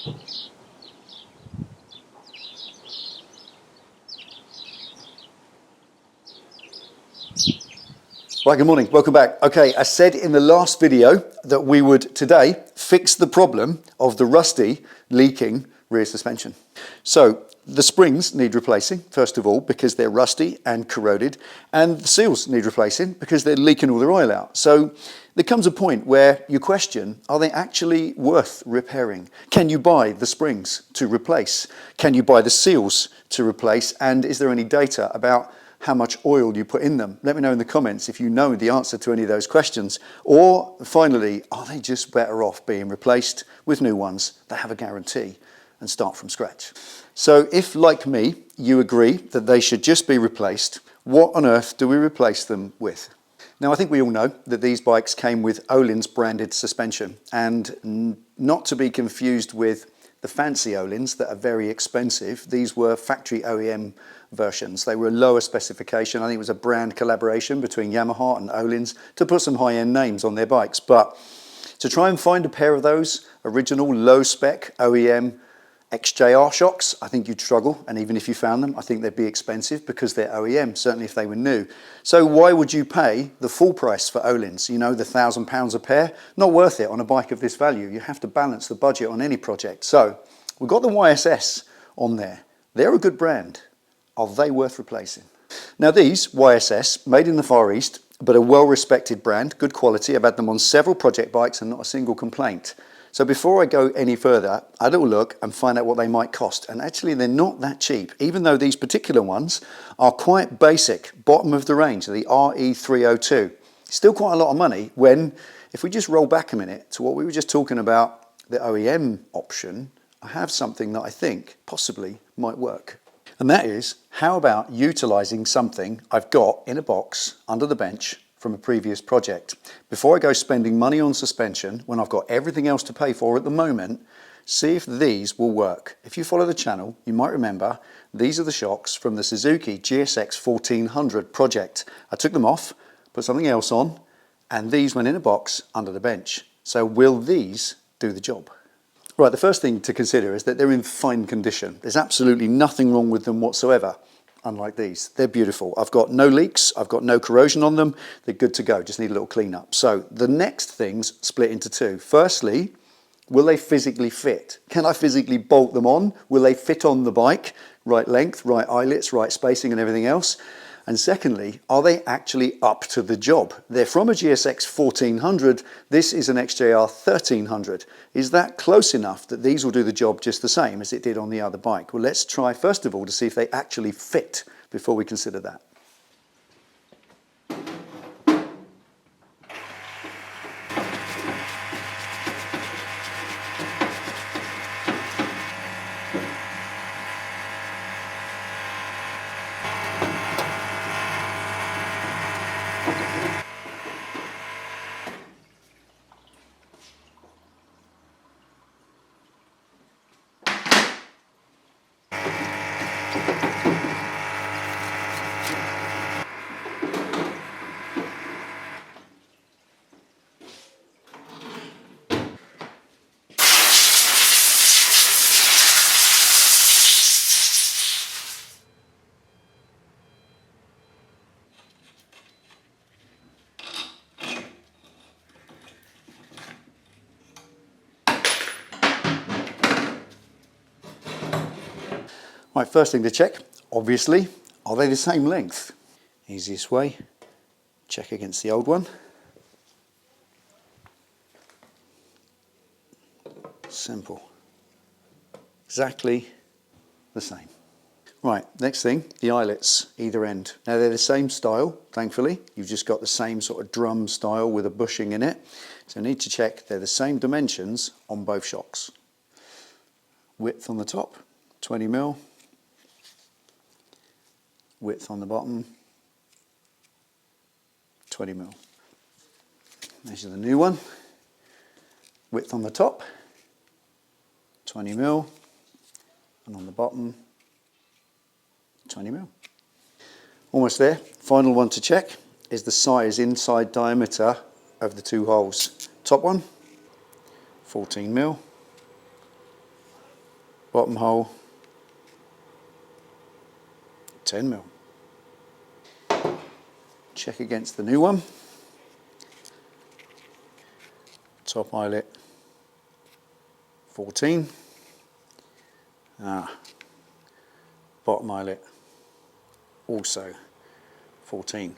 Right, good morning, welcome back. Okay, I said in the last video that we would today fix the problem of the rusty, leaking rear suspension. So the springs need replacing, first of all, because they're rusty and corroded, and the seals need replacing because they're leaking all their oil out. So there comes a point where you question, are they actually worth repairing? Can you buy the springs to replace? Can you buy the seals to replace? And is there any data about how much oil you put in them? Let me know in the comments if you know the answer to any of those questions. Or finally, are they just better off being replaced with new ones that have a guarantee and start from scratch? So if, like me, you agree that they should just be replaced, what on earth do we replace them with? Now, I think we all know that these bikes came with Öhlins branded suspension, and not to be confused with the fancy Öhlins that are very expensive. These were factory OEM versions. They were a lower specification. I think it was a brand collaboration between Yamaha and Öhlins to put some high-end names on their bikes. But to try and find a pair of those original low-spec OEM XJR shocks, I think you'd struggle. And even if you found them, I think they'd be expensive because they're OEM, certainly if they were new. So why would you pay the full price for Öhlins? You know, the £1,000 a pair? Not worth it on a bike of this value. You have to balance the budget on any project. So we've got the YSS on there. They're a good brand. Are they worth replacing? Now these YSS, made in the Far East, but a well-respected brand, good quality. I've had them on several project bikes and not a single complaint. So before I go any further, I had a look and find out what they might cost. And actually they're not that cheap, even though these particular ones are quite basic, bottom of the range, the RE302. Still quite a lot of money when, if we just roll back a minute to what we were just talking about, the OEM option, I have something that I think possibly might work. And that is, how about utilising something I've got in a box under the bench from a previous project? Before I go spending money on suspension, when I've got everything else to pay for at the moment, see if these will work. If you follow the channel, you might remember these are the shocks from the Suzuki GSX 1400 project. I took them off, put something else on, and these went in a box under the bench. So will these do the job? Right, the first thing to consider is that they're in fine condition. There's absolutely nothing wrong with them whatsoever, unlike these. They're beautiful. I've got no leaks, I've got no corrosion on them, they're good to go, just need a little clean up. So the next things split into two. Firstly, will they physically fit? Can I physically bolt them on? Will they fit on the bike? Right length, right eyelets, right spacing and everything else? And secondly, are they actually up to the job? They're from a GSX 1400, this is an XJR 1300. Is that close enough that these will do the job just the same as it did on the other bike? Well, let's try first of all to see if they actually fit before we consider that. Right, first thing to check, obviously, are they the same length? Easiest way, check against the old one. Simple. Exactly the same. Right, next thing, the eyelets, either end. Now they're the same style, thankfully. You've just got the same sort of drum style with a bushing in it. So I need to check they're the same dimensions on both shocks. Width on the top, 20 mil. Width on the bottom, 20 mil. Measure the new one. Width on the top, 20 mil, and on the bottom, 20 mil. Almost there. Final one to check is the size inside diameter of the two holes. Top one, 14 mil, bottom hole, 10 mil. Check against the new one. Top eyelet, 14. Bottom eyelet, also 14.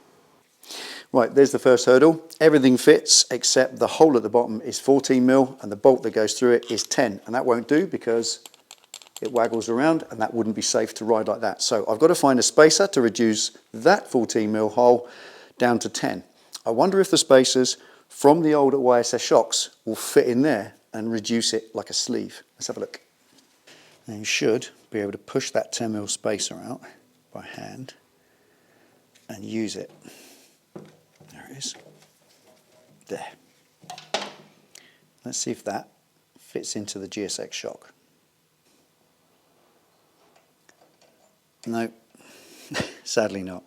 Right, there's the first hurdle. Everything fits except the hole at the bottom is 14 mil and the bolt that goes through it is 10, and that won't do because it waggles around and that wouldn't be safe to ride like that. So I've got to find a spacer to reduce that 14 mil hole down to 10. I wonder if the spacers from the old YSS shocks will fit in there and reduce it like a sleeve. Let's have a look. Now you should be able to push that 10 mil spacer out by hand and use it. There it is. There. Let's see if that fits into the GSX shock. No, sadly not.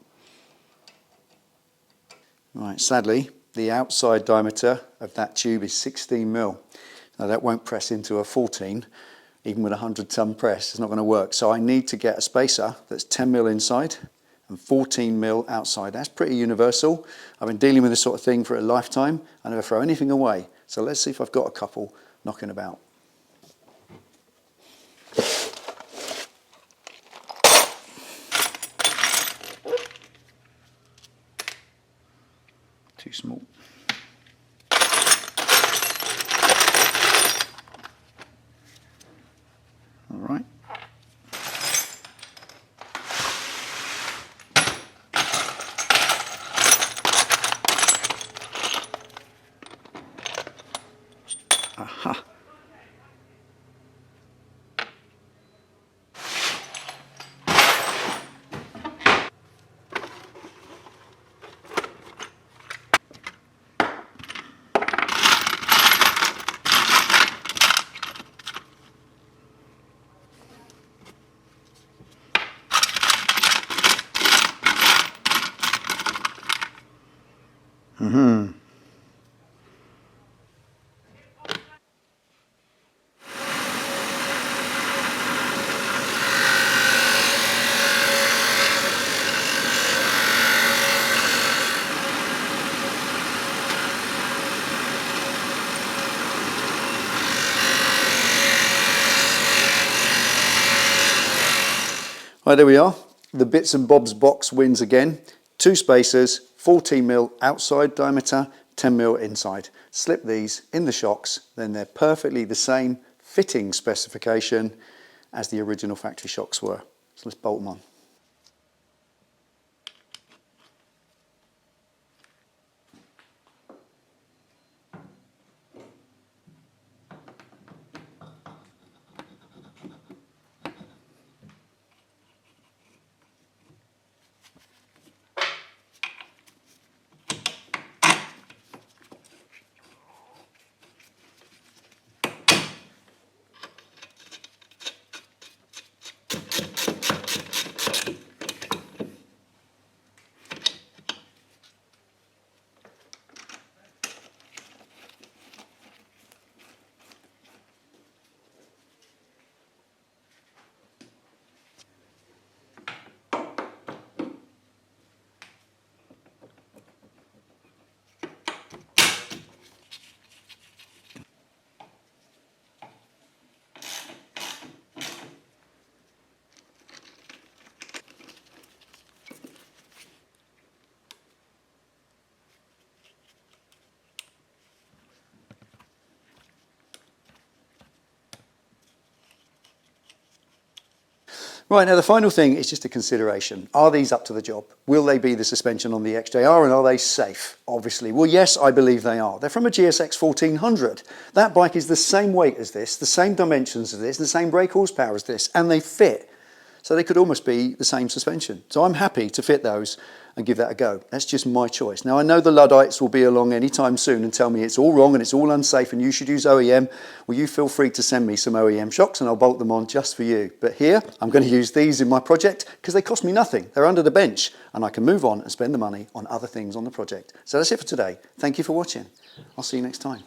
Right, sadly, the outside diameter of that tube is 16 mil. Now that won't press into a 14, even with a 100-ton press, it's not going to work. So I need to get a spacer that's 10 mil inside and 14 mil outside. That's pretty universal. I've been dealing with this sort of thing for a lifetime. I never throw anything away. So let's see if I've got a couple knocking about. Too small. All right. Aha. Mm-hmm. Right, there we are. The bits and bobs box wins again. 2 spacers, 14 mil outside diameter, 10 mil inside. Slip these in the shocks, then they're perfectly the same fitting specification as the original factory shocks were. So let's bolt them on. Right, now the final thing is just a consideration. Are these up to the job? Will they be the suspension on the XJR, and are they safe? Obviously. Well, yes, I believe they are. They're from a GSX 1400. That bike is the same weight as this, the same dimensions as this, the same brake horsepower as this, and they fit. So they could almost be the same suspension. So I'm happy to fit those and give that a go. That's just my choice. Now I know the Luddites will be along anytime soon and tell me it's all wrong and it's all unsafe and you should use OEM. Well, you feel free to send me some OEM shocks and I'll bolt them on just for you. But here, I'm going to use these in my project because they cost me nothing. They're under the bench and I can move on and spend the money on other things on the project. So that's it for today. Thank you for watching. I'll see you next time.